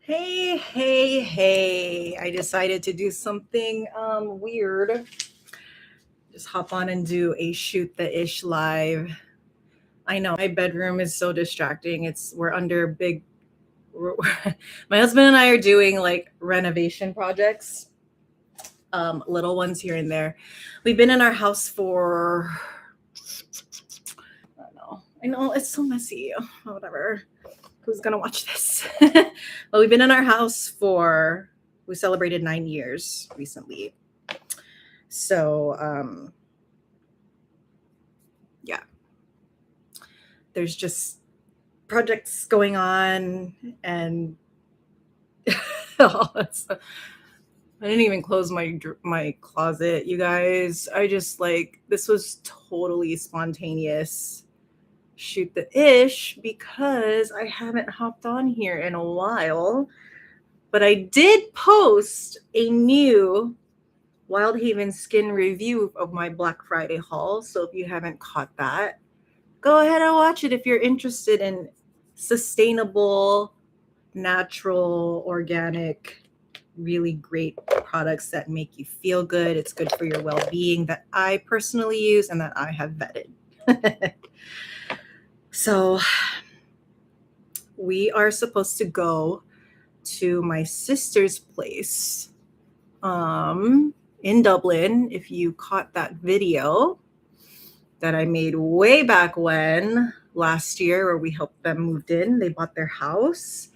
Hey, hey, hey. I decided to do something weird. Just hop on and do a shoot the ish live. I know my bedroom is so distracting. We're under big we're, my husband and I are doing like renovation projects, little ones here and there. We've been in our house for I don't know. I know it's so messy. Whatever. Who's gonna watch this? Well, we've been in our house for we celebrated 9 years recently. So yeah, there's just projects going on, and oh, I didn't even close my closet, you guys. I just like this was totally spontaneous. Shoot the ish because I haven't hopped on here in a while, but I did post a new Wild Haven skin review of my Black Friday haul. So if you haven't caught that, go ahead and watch it if you're interested in sustainable, natural, organic, really great products that make you feel good. It's good for your well-being that I personally use and that I have vetted. So we are supposed to go to my sister's place in Dublin. If you caught that video that I made way back when last year, where we helped them moved in, they bought their house.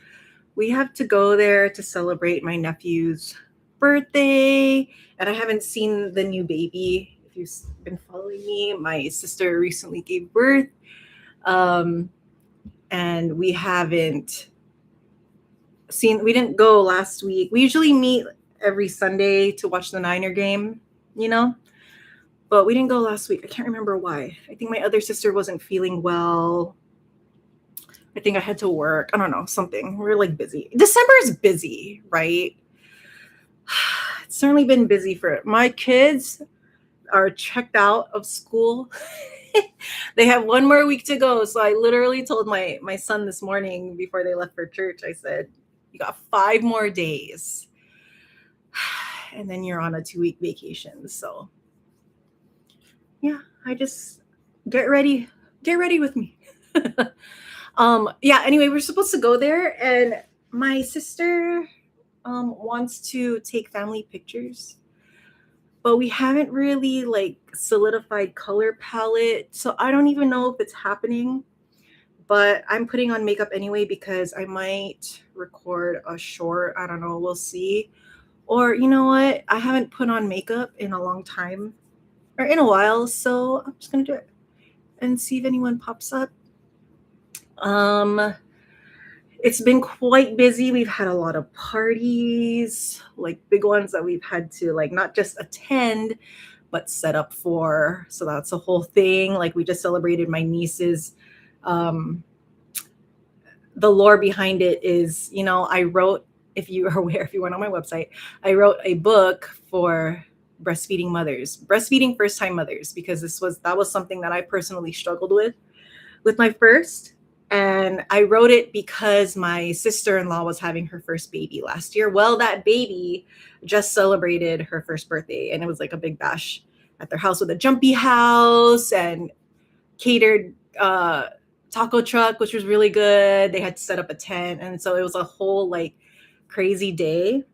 We have to go there to celebrate my nephew's birthday, and I haven't seen the new baby. If you've been following me, my sister recently gave birth, and we haven't seen. We didn't go last week. We usually meet every Sunday to watch the Niner game, you know. But we didn't go last week. I can't remember why. I think my other sister wasn't feeling well. I think I had to work. I don't know, something. We're like busy. December is busy, right? It's certainly been busy for my kids are checked out of school. They have one more week to go. So I literally told my son this morning before they left for church, I said, you got 5 more days. And then you're on a 2-week vacation. So yeah, I just get ready with me. Yeah, anyway, we're supposed to go there, and my sister wants to take family pictures, but we haven't really like solidified color palette, so I don't even know if it's happening. But I'm putting on makeup anyway because I might record a short. I don't know, we'll see. Or you know what, I haven't put on makeup in a long time, or in a while, so I'm just gonna do it and see if anyone pops up. It's been quite busy. We've had a lot of parties, like big ones that we've had to like not just attend but set up for. So that's a whole thing. Like we just celebrated my niece's. The lore behind it is, I wrote, if you are aware, if you went on my website, I wrote a book for breastfeeding first time mothers, because that was something that I personally struggled with my first. And I wrote it because my sister-in-law was having her first baby last year. Well, that baby just celebrated her first birthday, and it was like a big bash at their house with a jumpy house and catered taco truck, which was really good. They had to set up a tent. And so it was a whole like crazy day.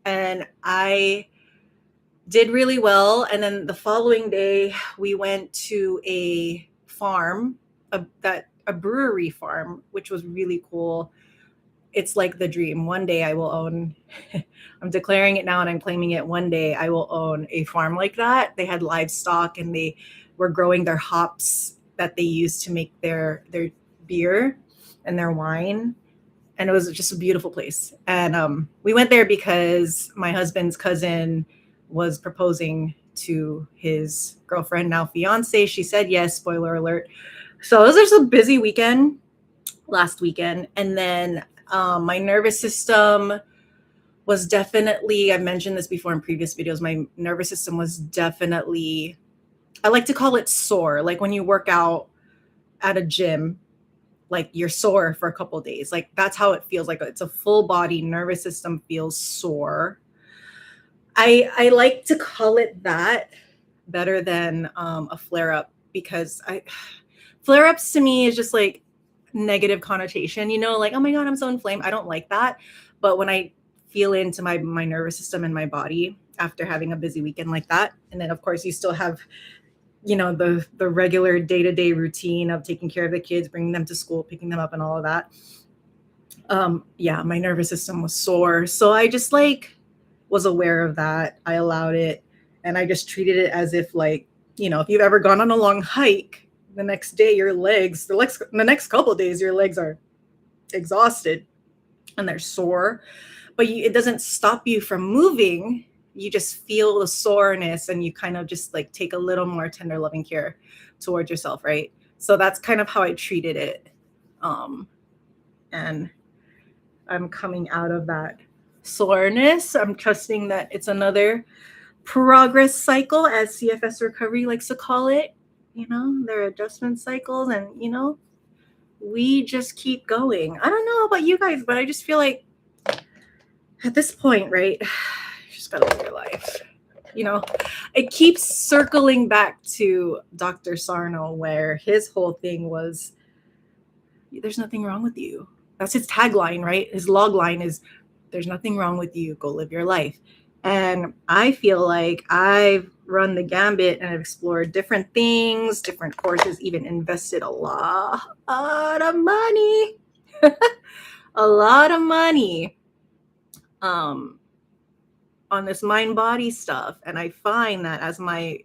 And I did really well. And then the following day, we went to a farm, a brewery farm, which was really cool. It's like the dream. One day I will own, I'm declaring it now and I'm claiming it. One day I will own a farm like that. They had livestock and they were growing their hops that they used to make their beer and their wine. And it was just a beautiful place. And we went there because my husband's cousin was proposing to his girlfriend, now fiance. She said yes, spoiler alert. So it was just a busy weekend last weekend. And then my nervous system was definitely, I've mentioned this before in previous videos, my nervous system was definitely, I like to call it sore. Like when you work out at a gym like you're sore for a couple days. Like that's how it feels. Like it's a full body nervous system feels sore. I like to call it that better than a flare up, because I flare ups to me is just like negative connotation, like, oh my God, I'm so inflamed. I don't like that. But when I feel into my nervous system and my body after having a busy weekend like that, and then of course you still have, the regular day-to-day routine of taking care of the kids, bringing them to school, picking them up, and all of that. Yeah, my nervous system was sore. So I just like was aware of that. I allowed it, and I just treated it as if, like, if you've ever gone on a long hike, the next day the next couple of days your legs are exhausted and they're sore, but it doesn't stop you from moving. You just feel the soreness, and you kind of just like take a little more tender loving care towards yourself, right? So that's kind of how I treated it. And I'm coming out of that soreness. I'm trusting that it's another progress cycle, as CFS recovery likes to call it. Their adjustment cycles, and we just keep going. I don't know about you guys, but I just feel like at this point, right, you just gotta live your life. It keeps circling back to Dr. Sarno, where his whole thing was, there's nothing wrong with you. That's his tagline, right? His log line is, there's nothing wrong with you. Go live your life. And I feel like I've run the gambit and I've explored different things, different courses, even invested a lot of money, a lot of money on this mind body stuff. And I find that as my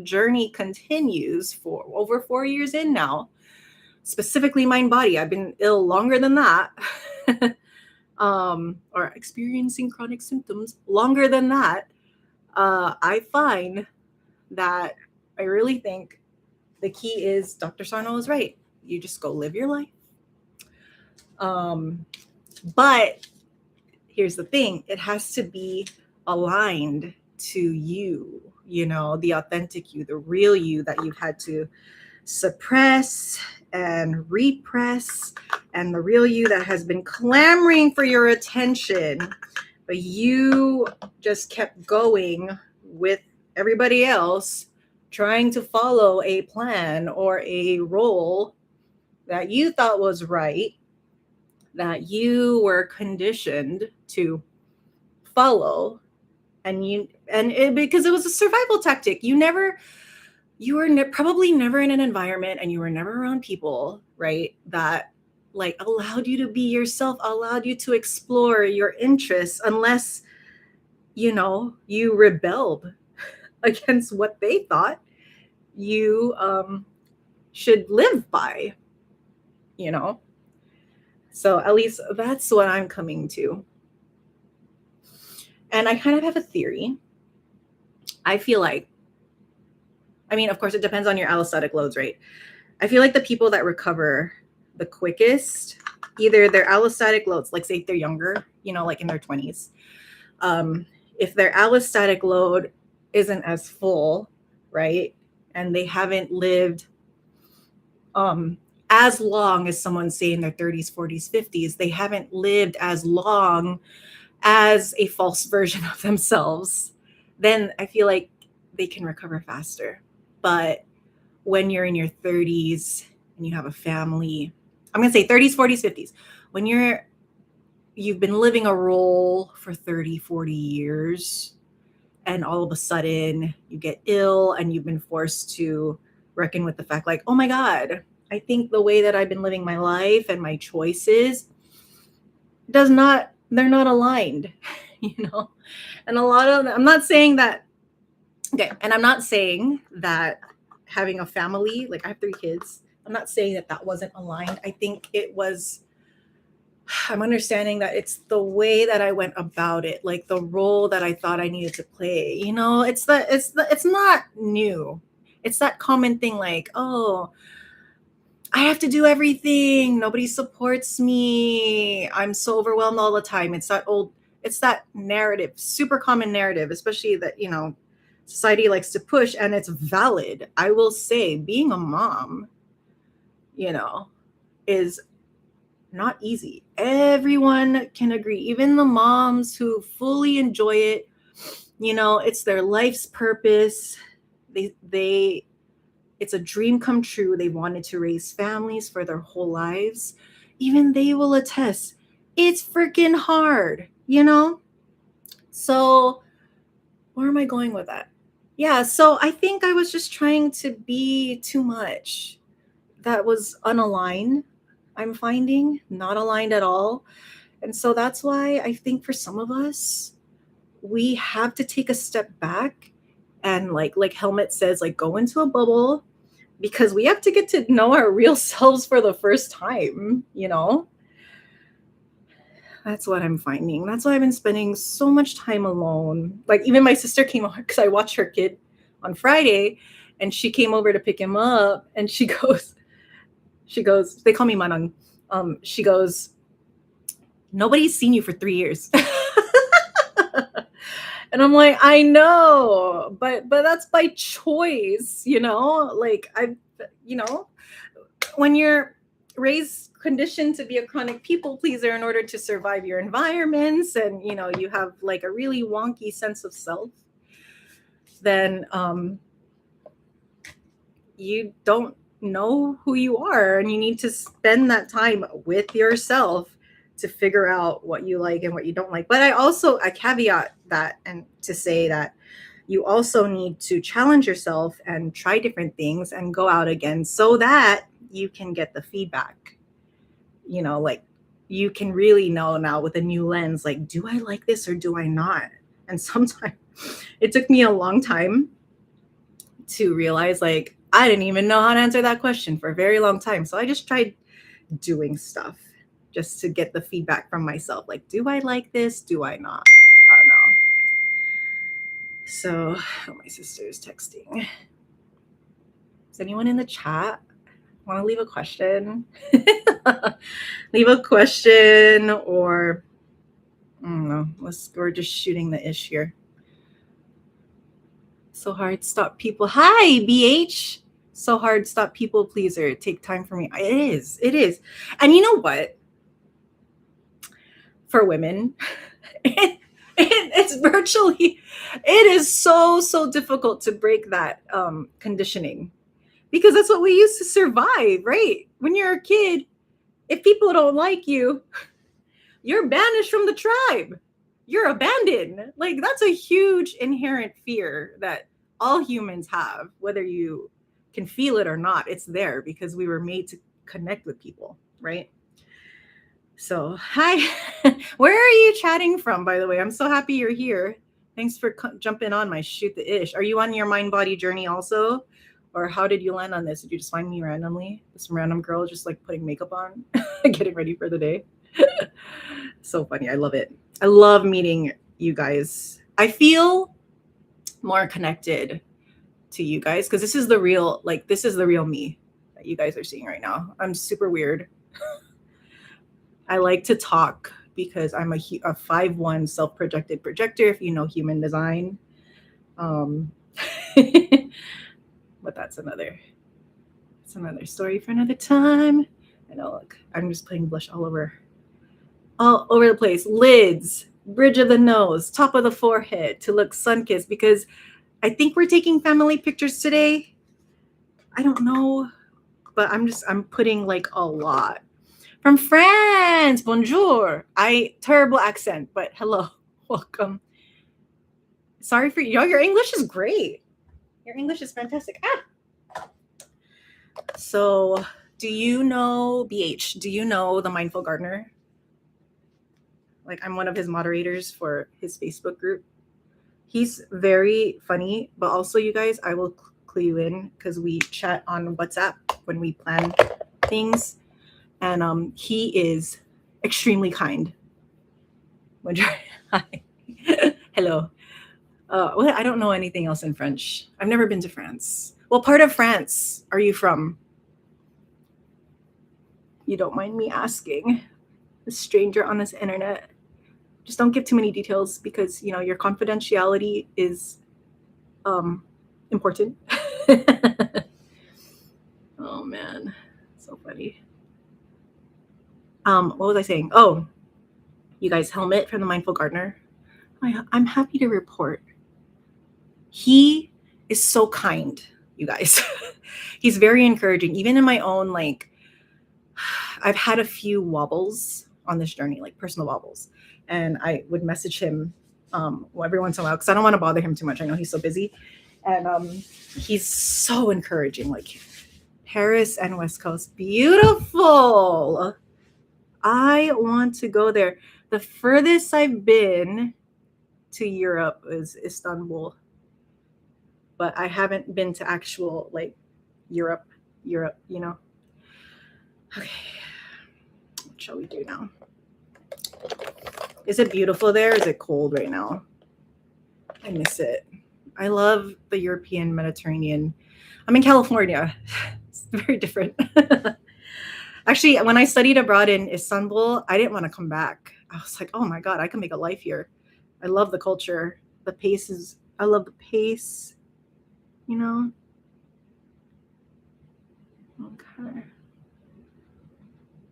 journey continues, for over 4 years in now, specifically mind body, I've been ill longer than that. Or experiencing chronic symptoms longer than that. I find that I really think the key is Dr. Sarno is right. You just go live your life. But here's the thing. It has to be aligned to you, the authentic you, the real you that you've had to suppress and repress, and the real you that has been clamoring for your attention, but you just kept going with everybody else, trying to follow a plan or a role that you thought was right, that you were conditioned to follow. Because it was a survival tactic. You were probably never in an environment, and you were never around people, right, that like allowed you to be yourself, allowed you to explore your interests, unless you rebelled against what they thought you should live by. So at least that's what I'm coming to. And I kind of have a theory. I feel like, of course, it depends on your allostatic loads, right? I feel like the people that recover the quickest, either their allostatic loads, like say if they're younger, like in their 20s, if their allostatic load isn't as full, right, and they haven't lived as long as someone, say, in their 30s, 40s, 50s, they haven't lived as long as a false version of themselves, then I feel like they can recover faster. But when you're in your 30s and you have a family, I'm going to say 30s, 40s, 50s, when you've been living a role for 30, 40 years, and all of a sudden you get ill and you've been forced to reckon with the fact, like, oh my God, I think the way that I've been living my life and my choices they're not aligned, And a lot of I'm not saying that, okay, and I'm not saying that having a family, like I have 3 kids, I'm not saying that wasn't aligned. I think it was, I'm understanding that it's the way that I went about it, like the role that I thought I needed to play. It's not new. It's that common thing, like, oh, I have to do everything. Nobody supports me. I'm so overwhelmed all the time. It's that narrative, super common narrative, especially that, society likes to push, and it's valid. I will say, being a mom, is not easy. Everyone can agree, even the moms who fully enjoy it. It's their life's purpose. They it's a dream come true. They wanted to raise families for their whole lives. Even they will attest it's freaking hard. So where am I going with that? Yeah, so I think I was just trying to be too much. That was unaligned. I'm finding not aligned at all. And so that's why I think for some of us, we have to take a step back and like Helmet says, like go into a bubble, because we have to get to know our real selves for the first time. That's what I'm finding. That's why I've been spending so much time alone. Like even my sister came over because I watched her kid on Friday, and she came over to pick him up, and she goes, they call me Manang. She goes, nobody's seen you for 3 years. And I'm like, I know, but that's by choice. Like when you're raised conditioned to be a chronic people pleaser in order to survive your environments, and you have like a really wonky sense of self, then you don't know who you are, and you need to spend that time with yourself to figure out what you like and what you don't like. But I caveat that, and to say that you also need to challenge yourself and try different things and go out again, so that you can get the feedback. Like you can really know now with a new lens, like, do I like this or do I not? And sometimes it took me a long time to realize, like, I didn't even know how to answer that question for a very long time. So I just tried doing stuff just to get the feedback from myself. Like, do I like this? Do I not? I don't know. So, my sister is texting. Is anyone in the chat want to leave a question? Leave a question, or I don't know. We're just shooting the ish here. So hard to stop people. Hi, BH. So hard to stop people pleaser. Take time for me. It is. And you know what? For women, it's virtually, it is so difficult to break that conditioning, because that's what we used to survive, right? When you're a kid, if people don't like you, you're banished from the tribe. You're abandoned. Like, that's a huge inherent fear that all humans have, whether you can feel it or not. It's there because we were made to connect with people, right? So, hi. Where are you chatting from, by the way? I'm so happy you're here. Thanks for jumping on my shoot the ish. Are you on your mind body journey also? Or how did you land on this? Did you just find me randomly? Some random girl just like putting makeup on, getting ready for the day. So funny. I love it. I love meeting you guys. I feel more connected to you guys because this is the real me that you guys are seeing right now. I'm super weird. I like to talk because I'm a 5'1" self-projected projector, if you know human design. But that's another story for another time. I know, look, I'm just putting blush all over the place. Lids, bridge of the nose, top of the forehead to look sun-kissed, because I think we're taking family pictures today. I don't know, but I'm putting like a lot. From France, bonjour. Terrible accent, but hello, welcome. Sorry for you. Your English is great. Your English is fantastic. So, do you know BH? Do you know the Mindful Gardener? Like, I'm one of his moderators for his Facebook group. He's very funny, but also, you guys, I will clue you in because we chat on WhatsApp when we plan things. And he is extremely kind. Hi. Hello. Well, I don't know anything else in French. I've never been to France. What part of France are you from? You don't mind me asking. A stranger on this internet. Just don't give too many details because, your confidentiality is important. Oh, man. So funny. What was I saying? Oh, you guys, Helmet from the Mindful Gardener. I'm happy to report he is so kind, you guys. He's very encouraging. Even in my own, like, I've had a few wobbles on this journey, like personal wobbles. And I would message him every once in a while because I don't want to bother him too much. I know he's so busy. And he's so encouraging. Like, Paris and West Coast, beautiful. I want to go there. The furthest I've been to Europe is Istanbul, but I haven't been to actual like Europe, you know. Okay, what shall we do now? Is it beautiful there? Is it cold right now? I miss it. I love the European Mediterranean. I'm in California. It's very different. Actually, when I studied abroad in Istanbul, I didn't want to come back. I was like, oh my God, I can make a life here. I love the culture. The pace is, I love the pace, you know? Okay.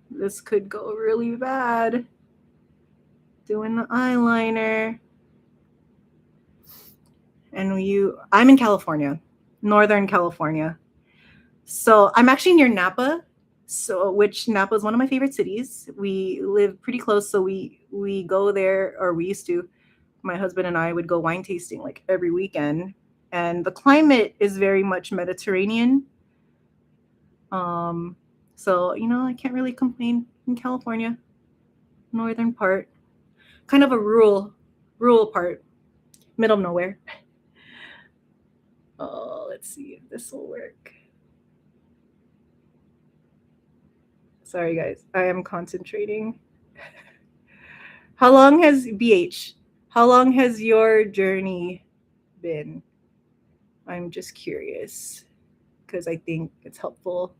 This could go really bad. Doing the eyeliner. And I'm in California, Northern California. So I'm actually near Napa. So, which Napa is one of my favorite cities. We live pretty close, so we go there, or we used to. My husband and I would go wine tasting like every weekend, and the climate is very much Mediterranean. So I can't really complain in California, northern part, kind of a rural part, middle of nowhere. Oh, let's see if this will work. Sorry, guys. I am concentrating. How long has your journey been? I'm just curious because I think it's helpful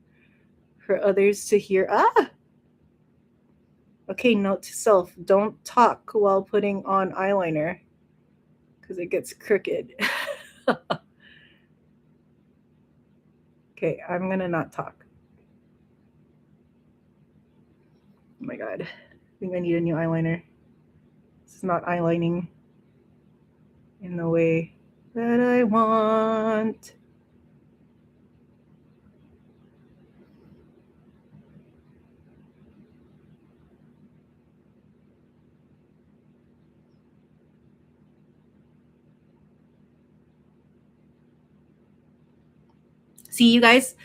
for others to hear. Okay, note to self. Don't talk while putting on eyeliner because it gets crooked. Okay, I'm going to not talk. Oh my God. I think I need a new eyeliner. It's not eyelining in the way that I want. See, you guys,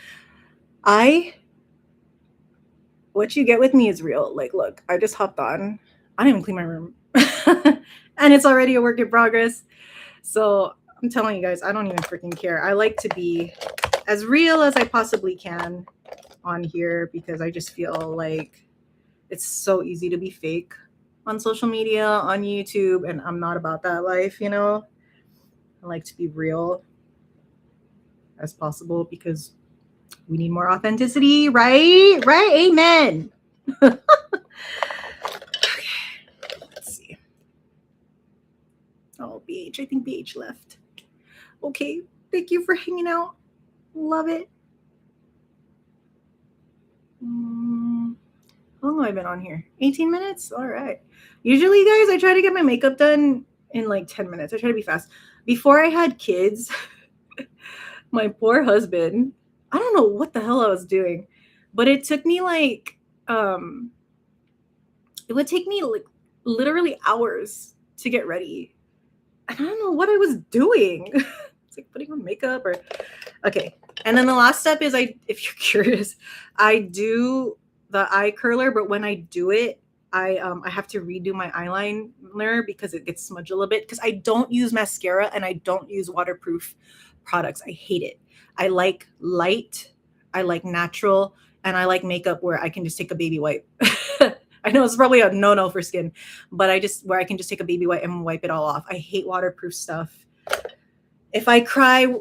what you get with me is real. Like, look, I just hopped on. I didn't even clean my room. And it's already a work in progress. So I'm telling you guys, I don't even freaking care. I like to be as real as I possibly can on here because I just feel like it's so easy to be fake on social media, on YouTube, and I'm not about that life, I like to be real as possible because we need more authenticity, right? Right? Amen. Okay, let's see. Oh, BH. I think BH left. Okay, thank you for hanging out. Love it. How long have I been on here? 18 minutes? All right. Usually, guys, I try to get my makeup done in like 10 minutes. I try to be fast. Before I had kids, my poor husband, I don't know what the hell I was doing, but it took me like, it would take me like literally hours to get ready. And I don't know what I was doing. It's like putting on makeup or, okay. And then the last step is if you're curious, I do the eye curler, but when I do it, I have to redo my eyeliner because it gets smudged a little bit because I don't use mascara and I don't use waterproof products. I hate it. I like light, I like natural, and I like makeup where I can just take a baby wipe. I know it's probably a no-no for skin, but where I can just take a baby wipe and wipe it all off. I hate waterproof stuff. If I cry,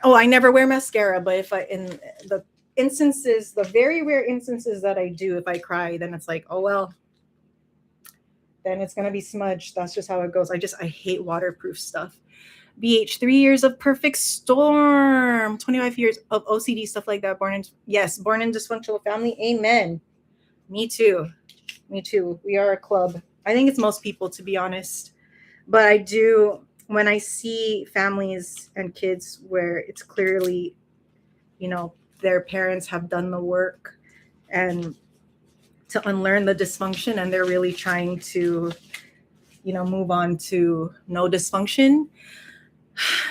I never wear mascara, but in the instances, the very rare instances that I do, if I cry, then it's like, oh, well, then it's going to be smudged. That's just how it goes. I hate waterproof stuff. BH, 3 years of perfect storm, 25 years of OCD, stuff like that. Born in dysfunctional family. Amen. Me too. Me too. We are a club. I think it's most people, to be honest. But I do, when I see families and kids where it's clearly, you know, their parents have done the work and to unlearn the dysfunction, and they're really trying to, move on to no dysfunction.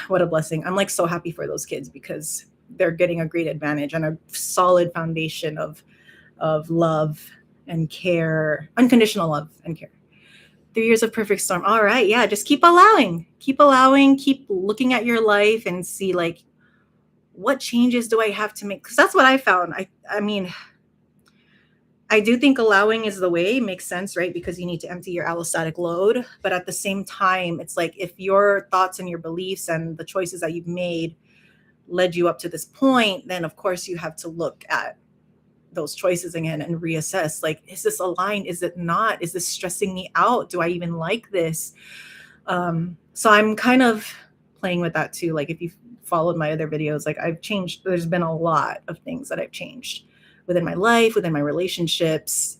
What a blessing. I'm like so happy for those kids because they're getting a great advantage and a solid foundation of love and care, unconditional love and care. 3 years of perfect storm. All right, yeah, just keep allowing, keep looking at your life and see like what changes do I have to make? Because that's what I found. I mean, I do think allowing is the way. It makes sense, right? Because you need to empty your allostatic load. But at the same time, it's like if your thoughts and your beliefs and the choices that you've made led you up to this point, then of course you have to look at those choices again and reassess. Like, is this aligned? Is it not? Is this stressing me out? Do I even like this? So I'm kind of playing with that too. Like if you followed my other videos, like I've changed. There's been a lot of things that I've changed within my life, within my relationships.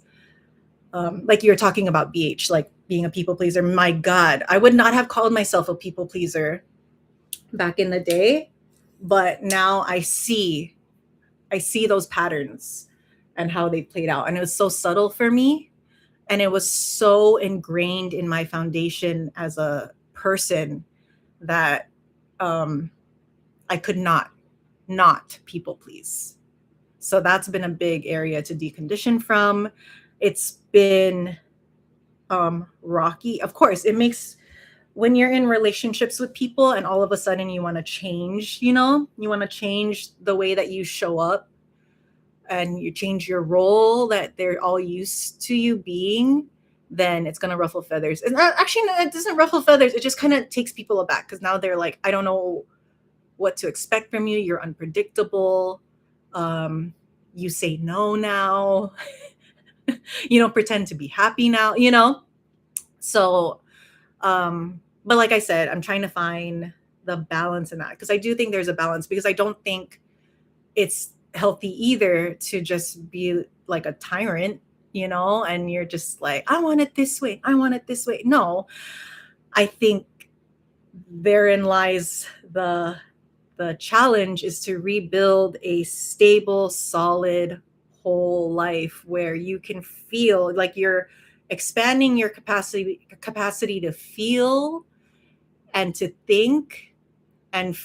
Like you're talking about BH, like being a people pleaser. My God, I would not have called myself a people pleaser back in the day, but now I see those patterns and how they played out. And it was so subtle for me. And it was so ingrained in my foundation as a person that I could not people please. So that's been a big area to decondition from. It's been rocky. Of course, it makes, when you're in relationships with people and all of a sudden you want to change, you want to change the way that you show up and you change your role that they're all used to you being, then it's going to ruffle feathers. And actually, no, it doesn't ruffle feathers. It just kind of takes people aback because now they're like, I don't know what to expect from you. You're unpredictable. You say no now. You don't pretend to be happy now, So, but like I said, I'm trying to find the balance in that because I do think there's a balance because I don't think it's healthy either to just be like a tyrant, and you're just like, I want it this way. I want it this way. No, I think therein lies the challenge is to rebuild a stable, solid, whole life where you can feel like you're expanding your capacity to feel and to think and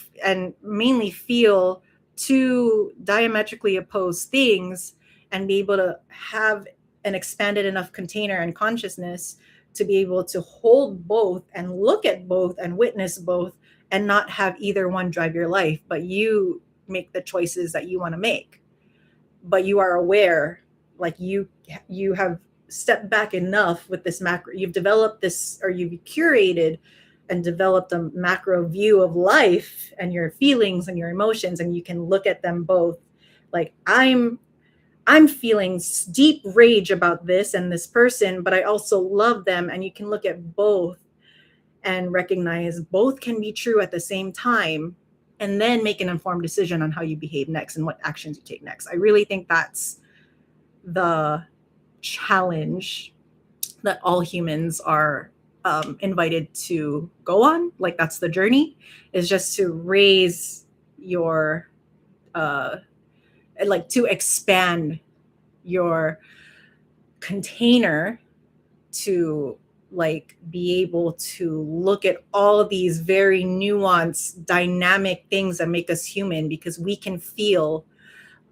mainly feel two diametrically opposed things and be able to have an expanded enough container and consciousness to be able to hold both and look at both and witness both and not have either one drive your life, but you make the choices that you want to make. But you are aware, like you have stepped back enough with this macro, you've developed this, or you've curated and developed a macro view of life and your feelings and your emotions, and you can look at them both. Like I'm feeling deep rage about this and this person, but I also love them, and you can look at both and recognize both can be true at the same time, and then make an informed decision on how you behave next and what actions you take next. I really think that's the challenge that all humans are invited to go on. Like that's the journey, is just to raise your like to expand your container to like be able to look at all of these very nuanced dynamic things that make us human, because we can feel,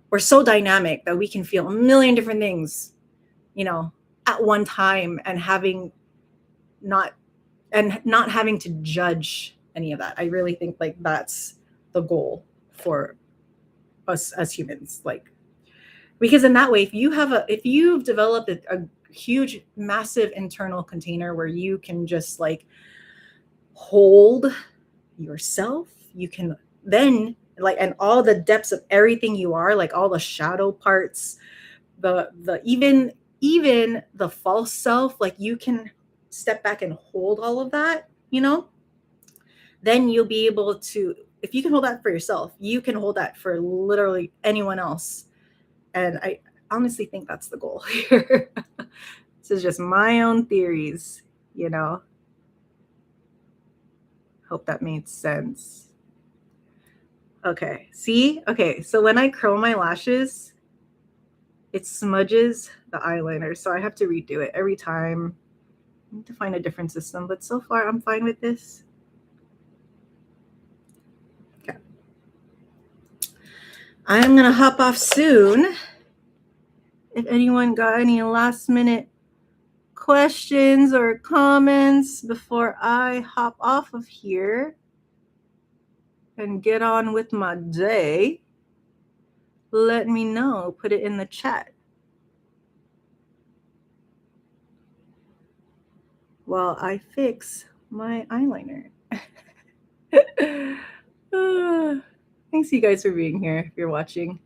we're so dynamic that we can feel a million different things at one time, and not having to judge any of that. I really think like that's the goal for us as humans, like, because in that way, if you've developed a huge, massive internal container where you can just like hold yourself, you can then like, and all the depths of everything you are, like all the shadow parts, the even the false self, like you can step back and hold all of that, then you'll be able to, if you can hold that for yourself, you can hold that for literally anyone else. And I honestly think that's the goal here. This is just my own theories, you know. Hope that made sense. Okay, see? Okay, so when I curl my lashes, it smudges the eyeliner, so I have to redo it every time. I need to find a different system, but so far I'm fine with this. Okay. I'm gonna hop off soon. If anyone got any last minute questions or comments before I hop off of here and get on with my day, let me know. Put it in the chat while I fix my eyeliner. Thanks you guys for being here. If you're watching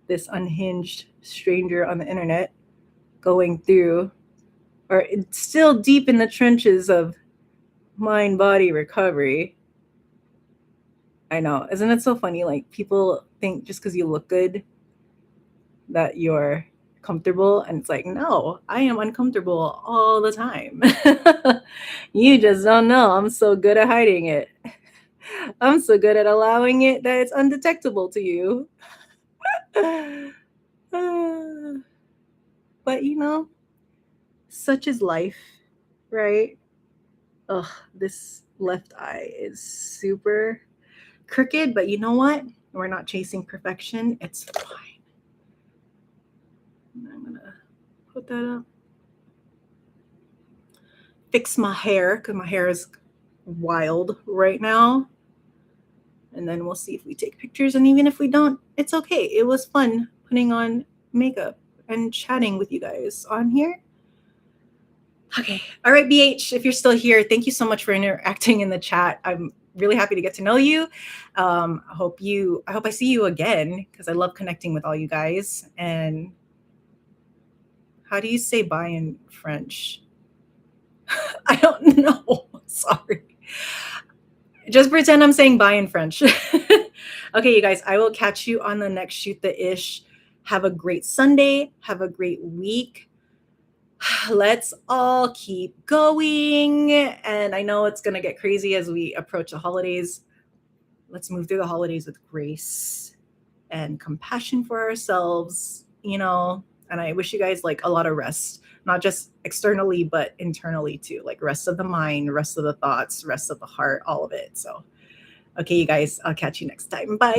this unhinged stranger on the internet going through, or still deep in the trenches of mind body recovery. I know. Isn't it so funny? Like, people think just because you look good that you're comfortable, and it's like, no, I am uncomfortable all the time. You just don't know. I'm so good at hiding it. I'm so good at allowing it that it's undetectable to you. But you know, such is life, right? Ugh, this left eye is super crooked, but you know what? We're not chasing perfection. It's fine. I'm gonna put that up. Fix my hair because my hair is wild right now. And then we'll see if we take pictures. And even if we don't, it's okay. It was fun putting on makeup and chatting with you guys on here. Okay. All right, BH, if you're still here, thank you so much for interacting in the chat. I'm really happy to get to know you. I hope I see you again because I love connecting with all you guys. And how do you say bye in French? I don't know. Sorry. Just pretend I'm saying bye in French. Okay, you guys, I will catch you on the next Shoot the Ish. Have a great Sunday. Have a great week. Let's all keep going. And I know it's going to get crazy as we approach the holidays. Let's move through the holidays with grace and compassion for ourselves, you know. And I wish you guys like a lot of rest, not just externally, but internally too, like rest of the mind, rest of the thoughts, rest of the heart, all of it. So, okay, you guys, I'll catch you next time. Bye.